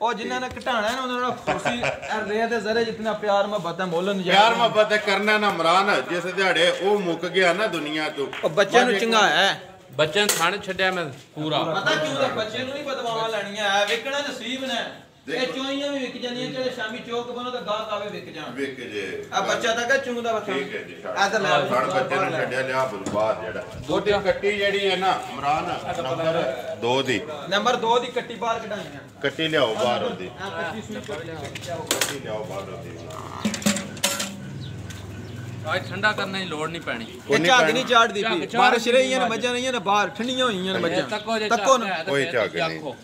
ਉਹ ਜਿਨ੍ਹਾਂ ਨੇ ਘਟਾਣਾ ਹੈ ਉਹਨਾਂ ਨੂੰ ਖੁਸ਼ੀ ਰੇ ਦੇ ਜ਼ਰੇ ਜਿੰਨਾ ਪਿਆਰ ਮੁਹੱਬਤ ਹੈ ਮੁੱਲ ਨਜਾਇਜ਼ ਪਿਆਰ ਮੁਹੱਬਤ ਕਰਨਾ ਨਾ ਇਮਰਾਨ ਜਿਸ ਦਿਹਾੜੇ ਉਹ ਮੁੱਕ ਗਿਆ ਨਾ ਦੁਨੀਆ ਤੋਂ ਉਹ ਬੱਚੇ ਨੂੰ ਚੰਗਾਇਆ ਬੱਚੇ ਨੂੰ ਥਣ ਛੱਡਿਆ ਮੈਂ ਪੂਰਾ ਪਤਾ ਕਿਉਂ ਦਾ ਬੱਚੇ ਨੂੰ ਨਹੀਂ ਬਦਵਾਵਾ ਲੈਣੀਆਂ ਐ ਵਿਕਣਾ ਨਸੀਬ ਨੇ ਇਹ ਚੋਈਆਂ ਵੀ ਵਿਕ ਜਾਂਦੀਆਂ ਜਿਹੜੇ ਸ਼ਾਮੀ ਚੌਕ ਬਣੋ ਤਾਂ ਗਾਹਕ ਆਵੇ ਵਿਕ ਜਾਣ ਵਿਕ ਜੇ ਆ ਬੱਚਾ ਤਾਂ ਕਹ ਚੁੰਗਦਾ ਬੱਚਾ ਠੀਕ ਹੈ ਜੀ ਆ ਤਾਂ ਲੈ ਫੜ ਬੱਚੇ ਨੂੰ ਛੱਡਿਆ ਲਿਆ ਬਰਬਾਦ ਜਿਹੜਾ ਉਹਦੀ ਕੱਟੀ ਜਿਹੜੀ ਹੈ ਨਾ ਇਮਰਾਨ ਨੰਬਰ 2 ਦੀ ਨੰਬਰ 2 ਦੀ ਕੱਟੀ ਬਾਹਰ ਕਢਾਈਆਂ ਕੱਟੀ ਲਿਆਓ ਬਾਹਰ ਉਹਦੀ ਆ ਕੱਟੀ ਸੂਈ ਕੱਟੀ ਲਿਆਓ ਬਾਹਰ ਉਹਦੀ ਅੱਜ ਠੰਡਾ ਕਰਨ ਦੀ ਲੋੜ ਨਹੀਂ ਪੈਣੀ ਇਹ ਝੱਗ ਨਹੀਂ ਚਾੜਦੀ ਪਈ ਬਾਰਿਸ਼ ਰਹੀਆਂ ਨੇ ਮੱਝਾਂ ਰਹੀਆਂ ਨੇ ਬਾਹਰ ਠੰਡੀਆਂ ਹੋਈਆਂ ਨੇ ਮੱਝਾਂ ਤੱਕੋ ਨਾ ਕੋਈ ਝੱਗ ਨਹੀਂ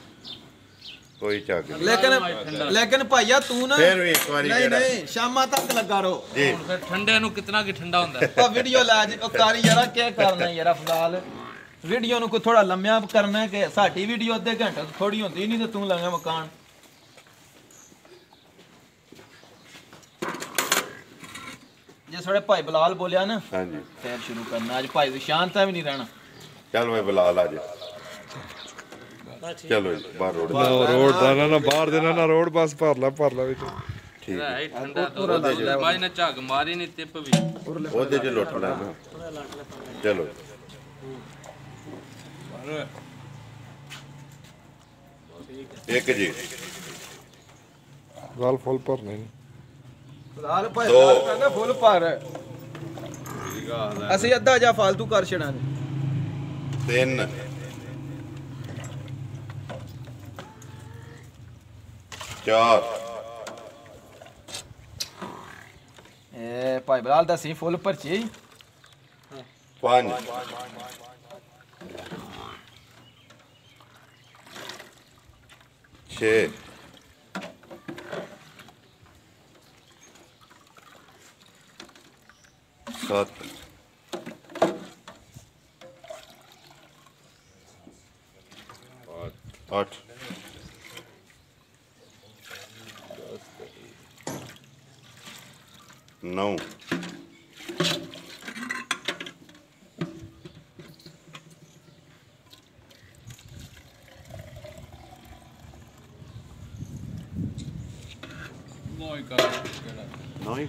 ਕੋਈ ਝੱਗ ਨਹੀਂ ਲੇਕਿਨ ਭਾਈਆ ਤੂੰ ਨਾ ਫੇਰ ਵੀ ਇੱਕ ਵਾਰੀ ਨਹੀਂ ਸ਼ਾਮਾਂ ਤੱਕ ਲੱਗਾ ਰੋ ਜੀ ਫਿਰ ਠੰਡੇ ਨੂੰ ਕਿਤਨਾ ਕੀ ਠੰਡਾ ਹੁੰਦਾ ਉਹ ਵੀਡੀਓ ਲਾ ਜੀ ਉਹ ਕਾਰੀ ਯਾਰਾ ਕੀ ਕਰਨਾ ਯਾਰ ਅਫਜ਼ਾਲ ਵੀਡੀਓ ਨੂੰ ਕੋਈ ਥੋੜਾ ਲੰਮਿਆ ਕਰਨਾ ਕਿ ਸਾਡੀ ਵੀਡੀਓ ਅੱਧੇ ਘੰਟੇ ਤੋਂ ਥੋੜੀ ਹੁੰਦੀ ਨਹੀਂ ਤੇ ਤੂੰ ਲਾਂਗਾ ਮਕਾਨ ਜੇ ਸਾਡੇ ਭਾਈ ਬਲਾਲ ਬੋਲਿਆ ਨਾ ਹਾਂਜੀ ਫੇਰ ਸ਼ੁਰੂ ਕਰਨਾ ਅੱਜ ਭਾਈ ਦੀ ਸ਼ਾਂਤਾ ਵੀ ਨਹੀਂ ਰਹਿਣਾ ਚੱਲ ਓਏ ਬਲਾਲ ਆ ਜਾ ਚਲੋ ਜੀ ਬਾਹਰ ਰੋਡ ਰੋਡ ਨਾ ਬਾਹਰ ਦੇਣਾ ਨਾ ਰੋਡ ਬਸ ਭਰ ਲੈ ਵਿੱਚ ਠੀਕ ਹੈ ਠੰਡਾ ਤੋਂ ਮਾਜ ਨੇ ਝੱਗ ਮਾਰੀ ਨਹੀਂ ਤਿਪ ਵੀ ਉਹਦੇ ਚ ਲੁੱਟ ਲੈਣਾ ਚਲੋ ਇੱਕ ਜੀ ਗੱਲ ਫੁੱਲ ਭਰਨੇ ਨਹੀਂ ਬਲਾਲ ਭਾਈ ਬਲਾਲ ਕਹਿੰਦਾ ਫੁੱਲ ਭਰ ਅਸੀਂ ਅੱਧਾ ਜਾਂ ਫਾਲਤੂ ਕਰ ਛੜਾਂਗੇ 3 4 ਇਹ ਭਾਈ ਬਲਾਲ ਦਾ ਸੀ ਫੁੱਲ ਭਰਚੀ 5 6 7 8 9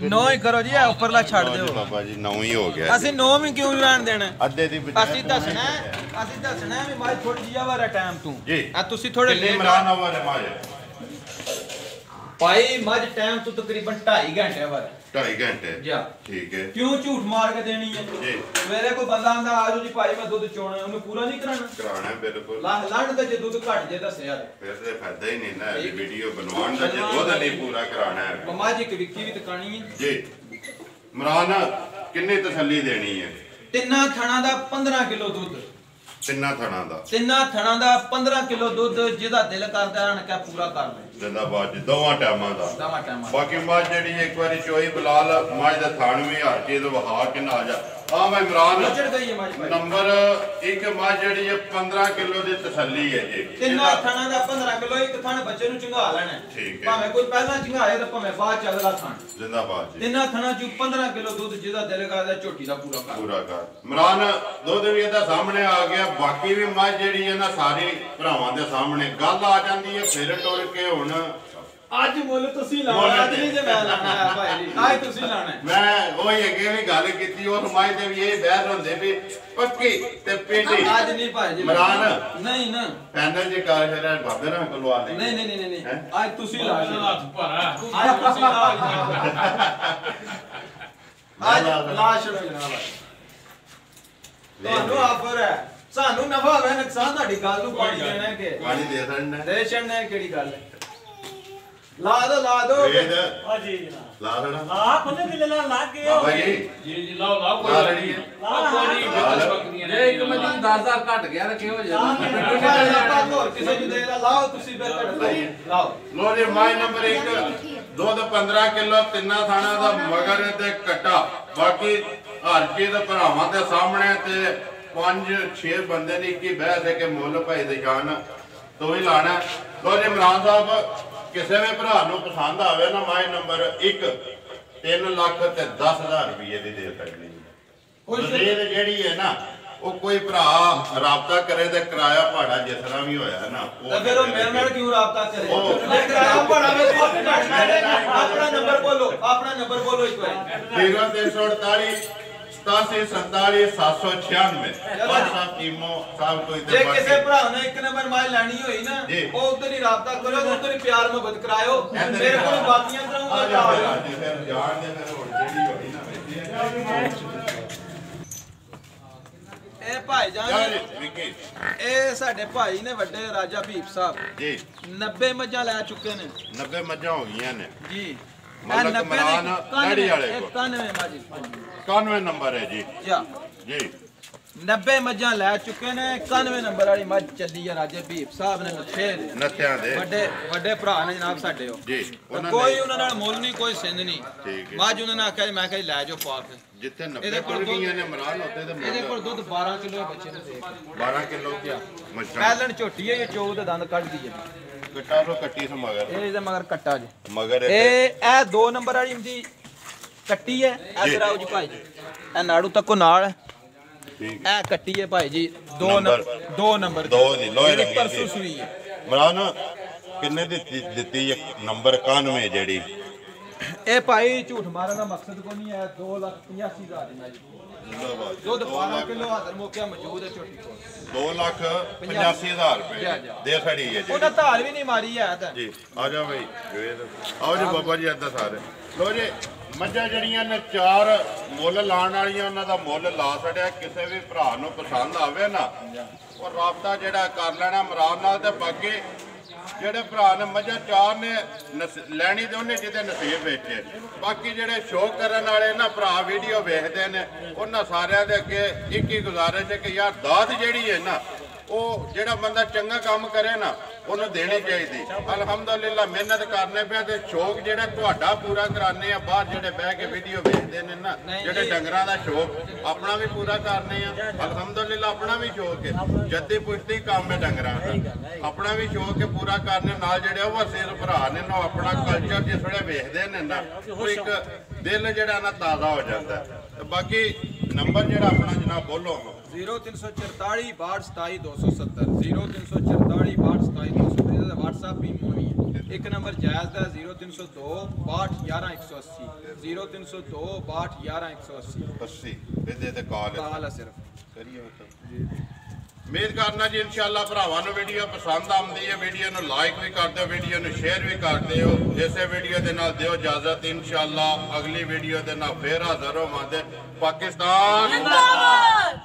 ਨੌ ਹੀ ਕਰੋ ਜੀ ਇਹ ਉੱਪਰਲਾ ਛੱਡ ਦਿਓ ਬਾਬਾ ਜੀ 9 ਹੀ ਹੋ ਗਿਆ ਅਸੀਂ 9 ਵੀ ਕਿਉਂ ਲੈਣ ਦੇਣਾ ਅੱਧੇ ਦੀ ਅਸੀਂ ਦੱਸਣਾ ਵੀ ਮਾਈ ਥੋੜੀ ਜਿਹੀ ਵਾਰਾ ਟਾਈਮ ਤੂੰ ਜੀ ਆ ਤੁਸੀਂ ਥੋੜੇ ਕਿੰਨੇ ਮਰਾਨ ਆਵਾਰੇ ਮਾਰੇ ਭਾਈ ਮੱਝ ਟਾਈਮ ਤੋਂ ਤਕਰੀਬਨ 2.5 ਘੰਟੇ ਬਾਅਦ 2.5 ਘੰਟੇ ਜਾ ਠੀਕ ਹੈ ਕਿਉਂ ਝੂਠ ਮਾਰ ਕੇ ਦੇਣੀ ਹੈ ਜੀ ਮੇਰੇ ਕੋਈ ਬੰਦਾ ਆਂਦਾ ਆਜੋ ਜੀ ਭਾਈ ਮੈਂ ਦੁੱਧ ਚੋਣਾ ਉਹਨੂੰ ਪੂਰਾ ਨਹੀਂ ਕਰਾਣਾ ਕਰਾਣਾ ਬਿਲਕੁਲ ਲੰਡ ਤੇ ਜੇ ਦੁੱਧ ਘਟ ਜੇ ਦੱਸਿਆ ਫਿਰ ਤੇ ਫਾਇਦਾ ਹੀ ਨਹੀਂ ਨਾ ਇਹ ਵੀਡੀਓ ਬਣਵਾਉਣ ਦਾ ਜੇ ਦੁੱਧ ਨਹੀਂ ਪੂਰਾ ਕਰਾਣਾ ਹੈ ਮੱਝ ਇੱਕ ਵਿੱਕੀ ਵੀ ਤਕਾਣੀ ਹੈ ਜੀ ਮਰਾਨ ਕਿੰਨੀ ਤਸੱਲੀ ਦੇਣੀ ਹੈ ਤਿੰਨਾਂ ਥਣਾ ਦਾ 15 ਕਿਲੋ ਦੁੱਧ ਤਿੰਨਾਂ ਥਣਾ ਦਾ 15 ਕਿਲੋ ਦੁੱਧ ਜਿਹਦਾ ਦਿਲ ਕਰਦਾ ਹਨ ਕਿ ਪੂਰਾ ਕਰ ਲੈ ਜਿੰਦਾਬਾਦ ਜੀ ਦੋਵਾਂ ਟਾਈਮਾਂ ਦਾ ਦੋਵਾਂ ਟਾਈਮਾਂ ਬਾਕੀ ਮੱਝ ਜਿਹੜੀ ਇੱਕ ਵਾਰੀ ਚੋਈ ਬਲਾਲ ਮੱਝ ਦਾ ਥਾਣ ਵੀ ਹਰ ਚੀਜ਼ ਵਹਾ ਕੇ ਨਾ ਆ ਜਾ हाँ भाई इमरान चढ़ गई है माजी भाई नंबर 1 मां ਜਿਹੜੀ ਹੈ 15 ਕਿਲੋ ਦੀ ਤਸੱਲੀ ਹੈ ਜੀ ਤਿੰਨਾਂ ਥਾਣਾ ਦਾ 15 ਕਿਲੋ ਇੱਕ ਥਾਣ ਬੱਚੇ ਨੂੰ ਚੰਗਾ ਲੈਣਾ ਠੀਕ ਹੈ ਭਾਵੇਂ ਕੋਈ ਪਹਿਲਾਂ ਚੰਗਾਏ ਤਾਂ ਭਾਵੇਂ ਬਾਅਦ ਚ ਅਗਲਾ ਥਾਣ ਜ਼ਿੰਦਾਬਾਦ ਜੀ ਤਿੰਨਾਂ ਥਾਣਾ ਚ 15 ਕਿਲੋ ਦੁੱਧ ਜਿਹਦਾ ਦਿਲ ਕਰਦਾ ਝੋਟੀ ਦਾ ਪੂਰਾ ਕਰ ਇਮਰਾਨ ਦੁੱਧ ਵੀ ਇਹਦਾ ਸਾਹਮਣੇ ਆ ਗਿਆ ਬਾਕੀ ਵੀ ਮੱਝ ਜਿਹੜੀ ਹੈ ਨਾ ਸਾਰੀ ਭਰਾਵਾਂ ਦੇ ਸਾਹਮਣੇ ਗੱਲ ਆ ਜਾਂਦੀ ਹੈ ਫਿਰ ਟੁਰ ਕੇ ਹੁਣ ਅੱਜ ਮੁੱਲ ਤੁਸੀਂ ਲਾਉਣਾ ਅੱਜ ਨਹੀਂ ਜੇ ਮੈਂ ਲਾਣਾ ਹੈ ਭਾਈ ਜੀ ਅੱਜ ਤੁਸੀਂ ਲਾਣਾ ਮੈਂ ਉਹੀ ਅੱਗੇ ਵੀ ਗੱਲ ਕੀਤੀ ਉਹ ਮੱਝ ਦੇ ਵੀ ਇਹ ਬਹਿਸ ਹੁੰਦੇ ਵੀ ਪੱਕੀ ਤੇ ਪੀਂਡੀ ਅੱਜ ਨਹੀਂ ਭਾਈ ਜੀ ਇਮਰਾਨ ਨਹੀਂ ਨਾ ਪੈਨਲ ਜੀ ਕਾਰ ਸ਼ਰਾ ਬਾਬੇ ਨਾਲ ਕੋਲਵਾ ਲੈ ਨਹੀਂ ਅੱਜ ਤੁਸੀਂ ਲਾ ਹੱਥ ਭਰਾ ਅੱਜ ਤੁਸੀਂ ਅੱਜ ਲਾ ਛੜੋ ਜਨਾਬ ਤੁਹਾਨੂੰ ਆਫਰ ਹੈ ਸਾਨੂੰ ਨਫਾ ਹੋਵੇ ਨੁਕਸਾਨ ਤੁਹਾਡੀ ਗੱਲ ਨੂੰ ਪਾਣੀ ਦੇਣਾ ਹੈ ਕਿ ਪਾਣੀ ਦੇ ਦੇਣਾ ਦੇ ਛੜਨਾ ਕਿਹੜੀ ਗੱਲ ਹੈ ਲਾ ਦੋ ਵੇਦ ਹਾਂ ਜੀ ਜਨਾਬ ਲਾ ਦੇਣਾ ਲਾ ਖੁੱਲੇ ਦਿਲ ਨਾਲ ਲਾ ਕੇ ਬਾਬਾ ਜੀ ਜੀ ਲਾਓ ਲਾ ਲੈਣੀ ਹੈ ਕੋਈ ਬੱਕਰੀਆਂ ਜੇ ਇੱਕ ਮਜੀ 10000 ਘਟ ਗਿਆ ਤਾਂ ਕਿਹੋ ਆਪਾਂ ਹੋਰ ਕਿਸੇ ਨੂੰ ਦੇ ਲਾਓ ਤੁਸੀਂ ਬਿਹਤਰ ਲਾਓ ਲੋ ਜੀ ਮਾਈ ਨੰਬਰ 1 ਦੁੱਧ 15 ਕਿਲੋ ਤਿੰਨਾਂ ਥਾਣਾ ਦਾ ਮਗਰ ਤੇ ਕਟਾ ਬਾਕੀ ਹਰ ਚੀਜ਼ ਭਰਾਵਾਂ ਦੇ ਸਾਹਮਣੇ ਤੇ 5-6 ਬੰਦੇ ਨੇ ਕੀ ਬਹਿਸ ਹੈ ਕਿ ਮੁੱਲ ਭਾਈ ਦੇ ਜਾਨ ਤੋਂ ਹੀ ਲਾਣਾ ਲੋ ਜੀ ਇਮਰਾਨ ਸਾਹਿਬ ਕਿਸੇ ਵੀ ਭਰਾ ਨੂੰ ਪਸੰਦ ਆਵੇ ਨਾ ਮਾਈ ਨੰਬਰ 1 3 ਲੱਖ ਤੇ 10,000 ਰੁਪਏ ਦੀ ਦੇ ਸਕਦੀ ਹੈ ਜਿਹੜੀ ਹੈ ਨਾ ਉਹ ਕੋਈ ਭਰਾ ਰਾਬਤਾ ਕਰੇ ਤੇ ਕਿਰਾਇਆ ਭਾੜਾ ਜਿਸ ਤਰ੍ਹਾਂ ਵੀ ਹੋਇਆ ਨਾ ਤਾਂ ਫਿਰ ਉਹ ਮੇਰੇ ਨਾਲ ਕਿਉਂ ਰਾਬਤਾ ਕਰੇ ਲੈ ਕਿਰਾਇਆ ਭਾੜਾ ਵੇ ਆਪਣਾ ਨੰਬਰ ਬੋਲੋ ਇੱਕ ਵਾਰੀ 0348 8747 796 ਸਾਹਿਬ ਟੀਮੋ ਸਾਹਿਬ ਕੋਈ ਜੇ ਕਿਸੇ ਭਰਾ ਨੇ ਇੱਕ ਨੰਬਰ ਮਾਈ ਲੈਣੀ ਹੋਈ ਨਾ ਉਹ ਉਧਰ ਹੀ ਰਾਬਤਾ ਕਰਿਓ ਉਧਰ ਹੀ ਪਿਆਰ ਮੁਹੱਬਤ ਕਰਾਇਓ ਮੇਰੇ ਕੋਲ ਬਾਤੀਆਂ ਕਰਾਉਂਗਾ ਫਿਰ ਜਾਣ ਦੇ ਫਿਰ ਹੁਣ ਜਿਹੜੀ ਹੋਈ ਨਾ ਇਹ ਭਾਈ ਜਾਨ ਇਹ ਸਾਡੇ ਭਾਈ ਨੇ ਵੱਡੇ ਰਾਜਾ ਭੀਪ ਸਾਹਿਬ ਜੀ 90 ਮੱਝਾਂ ਲੈ ਚੁੱਕੇ ਨੇ 90 ਮੱਝਾਂ ਹੋ ਗਈਆਂ ਨੇ ਜੀ ਮਲਕ ਇਮਰਾਨ ਡੈਡੀ ਵਾਲੇ ਕੋਲ 91 ਮਾਜੀ 91 ਨੰਬਰ ਹੈ ਜੀ ਜੀ 90 ਮੱਝਾਂ ਲੈ ਚੁੱਕੇ ਨੇ 91 ਨੰਬਰ ਵਾਲੀ ਮੱਝ ਚੱਲੀ ਹੈ ਰਾਜੇ ਭੀਪ ਸਾਹਿਬ ਨੇ ਨੱਥਿਆਂ ਦੇ ਵੱਡੇ ਭਰਾ ਨੇ ਜਨਾਬ ਸਾਡੇ ਉਹ ਜੀ ਕੋਈ ਉਹਨਾਂ ਨਾਲ ਮੁੱਲ ਨਹੀਂ ਕੋਈ ਸਿੰਧ ਨਹੀਂ ਠੀਕ ਹੈ ਮੱਝ ਉਹਨਾਂ ਨੇ ਆਖਿਆ ਮੈਂ ਕਿਹਾ ਲੈ ਜਾਓ ਪਾ ਕੇ ਜਿੱਥੇ 90 ਕੋਲ ਗਈਆਂ ਨੇ ਇਮਰਾਨ ਉੱਤੇ ਤੇ ਇਹਦੇ ਕੋਲ ਦੁੱਧ 12 ਕਿਲੋ ਬੱਚੇ ਨੂੰ ਦੇ 12 ਕਿਲੋ ਕੀ ਮੱਝਾਂ ਪਹਿਲਣ ਝੋਟੀ ਹੈ ਇਹ ਚੋਗ ਦੇ ਦੰਦ ਕੱਢਦੀ ਹੈ ਕੱਟਾ ਤੋਂ ਕੱਟੀ ਤੋਂ ਮਗਰ ਇਹ ਇਹਦੇ ਮਗਰ ਕੱਟਾ ਜੀ ਮਗਰ ਇਹ 2 ਨੰਬਰ ਵਾਲੀ ਦੀ ਕੱਟੀ ਹੈ ਇਧਰ ਆਓ ਜੀ ਭਾਈ ਜੀ ਇਹ ਨਾੜੂ ਤੱਕੋ ਨਾਲ ਠੀਕ ਇਹ ਕੱਟੀ ਹੈ ਭਾਈ ਜੀ 2 ਨੰਬਰ ਦੋ ਦੀ ਲੋਹੇ ਜਿਹੜੀ ਲੱਗੀ ਪਰਸੋਂ ਸੂਈ ਹੈ ਇਮਰਾਨ ਕਿੰਨੇ ਦੀ ਦਿੱਤੀ ਹੈ ਨੰਬਰ 91 ਜਿਹੜੀ ਇਹ ਭਾਈ ਝੂਠ ਮਾਰਨ ਦਾ ਮਕਸਦ ਕੋਈ ਨਹੀਂ ਹੈ 2,85,000 ਦੀ ਮੈਚ ਦੁੱਧ 12 ਕਿਲੋ ਹਾਜ਼ਰ ਮੌਕਿਆ ਮੌਜੂਦ ਹੈ ਝੋਟੀ ਕੋਲ 2,85,000 ਰੁਪਏ ਦੇ ਖੜੀ ਹੈ ਜੀ ਉਹਦਾ ਧਾਰ ਵੀ ਨਹੀਂ ਮਾਰੀ ਹੈ ਤਾਂ ਜੀ ਆ ਜਾ ਭਾਈ ਆਓ ਜੀ ਬਾਬਾ ਜੀ ਇੱਦਾਂ ਸਾਰੇ ਲੋ ਜੀ ਮੱਝਾਂ ਜਿਹੜੀਆਂ ਨੇ 4 ਮੁੱਲ ਲਾਣ ਵਾਲੀਆਂ ਉਹਨਾਂ ਦਾ ਮੁੱਲ ਲਾ ਛੜਿਆ ਕਿਸੇ ਵੀ ਭਰਾ ਨੂੰ ਪਸੰਦ ਆਵੇ ਨਾ ਉਹ ਰਾਬਤਾ ਜਿਹੜਾ ਕਰ ਲੈਣਾ ਇਮਰਾਨ ਨਾਲ ਤੇ ਬਾਕੀ ਜਿਹੜੇ ਭਰਾ ਨੇ ਮੱਝਾਂ 4 ਨੇ ਲੈਣੀ ਤੇ ਉਹਨੇ ਜਿਹਦੇ ਨਸੀਬ ਵਿੱਚ ਬਾਕੀ ਜਿਹੜੇ ਸ਼ੌਕ ਕਰਨ ਵਾਲੇ ਨਾ ਭਰਾ ਵੀਡੀਓ ਵੇਖਦੇ ਨੇ ਉਹਨਾਂ ਸਾਰਿਆਂ ਦੇ ਅੱਗੇ ਇੱਕ ਹੀ ਗੁਜ਼ਾਰਿਸ਼ ਹੈ ਕਿ ਯਾਰ ਦਾਤ ਜਿਹੜੀ ਹੈ ਨਾ ਉਹ ਜਿਹੜਾ ਬੰਦਾ ਚੰਗਾ ਕੰਮ ਕਰੇ ਨਾ ਉਹਨੂੰ ਦੇਣੀ ਚਾਹੀਦੀ ਅਲਹਮਦੁਲਿਲਾ ਮਿਹਨਤ ਕਰਨੇ ਪਿਆ ਤੇ ਸ਼ੌਕ ਜਿਹੜਾ ਤੁਹਾਡਾ ਪੂਰਾ ਕਰਾਣੇ ਆ ਬਾਹਰ ਜਿਹੜੇ ਬਹਿ ਕੇ ਵੀਡੀਓ ਵੇਖਦੇ ਨੇ ਨਾ ਜਿਹੜੇ ਡੰਗਰਾਂ ਦਾ ਸ਼ੌਕ ਆਪਣਾ ਵੀ ਪੂਰਾ ਕਰਨੇ ਆ ਅਲਹਮਦੁਲਿਲਾ ਆਪਣਾ ਵੀ ਸ਼ੌਕ ਹੈ ਜੱਦੀ ਪੁਸ਼ਤੀ ਕੰਮ ਹੈ ਡੰਗਰਾਂ ਦਾ ਆਪਣਾ ਵੀ ਸ਼ੌਕ ਹੈ ਪੂਰਾ ਕਰਨੇ ਨਾਲ ਜਿਹੜੇ ਉਹ ਵਸੀਰ ਭਰਾ ਨੇ ਨਾ ਆਪਣਾ ਕਲਚਰ ਜਿਸ ਵੇਲੇ ਵੇਖਦੇ ਨੇ ਨਾ ਉਹ ਇੱਕ ਦਿਲ ਜਿਹੜਾ ਨਾ ਤਾਜ਼ਾ ਹੋ ਜਾਂਦਾ ਤੇ ਬਾਕੀ ਨੰਬਰ ਜਿਹੜਾ ਆਪਣਾ ਜਨਾਬ ਬੋਲੋ 0344 62 270 0344 62 270 ਇਹਦਾ WhatsApp ਵੀ ਮੋਨੀ ਹੈ ਇੱਕ ਨੰਬਰ ਜਾਇਜ਼ ਦਾ 0302 62 11 180 0302 62 11 180 80 ਇਹਦੇ ਤੇ ਕਾਲ ਹੈ ਸਿਰਫ ਕਰੀਏ ਜੀ ਉਮੀਦ ਕਰਨਾ ਜੀ ਇਨਸ਼ਾਅੱਲਾ ਭਰਾਵਾਂ ਨੂੰ ਵੀਡੀਓ ਪਸੰਦ ਆਉਂਦੀ ਹੈ ਵੀਡੀਓ ਨੂੰ ਲਾਈਕ ਵੀ ਕਰ ਦਿਓ ਵੀਡੀਓ ਨੂੰ ਸ਼ੇਅਰ ਵੀ ਕਰ ਦਿਓ ਇਸੇ ਵੀਡੀਓ ਦੇ ਨਾਲ ਦਿਓ ਇਜਾਜ਼ਤ ਇਨਸ਼ਾਅੱਲਾ ਅਗਲੀ ਵੀਡੀਓ ਦੇ ਨਾਲ ਫੇਰ ਹਾਜ਼ਰ ਹੋਵਾਂਗੇ ਪਾਕਿਸਤਾਨ ਜ਼ਿੰਦਾਬਾਦ।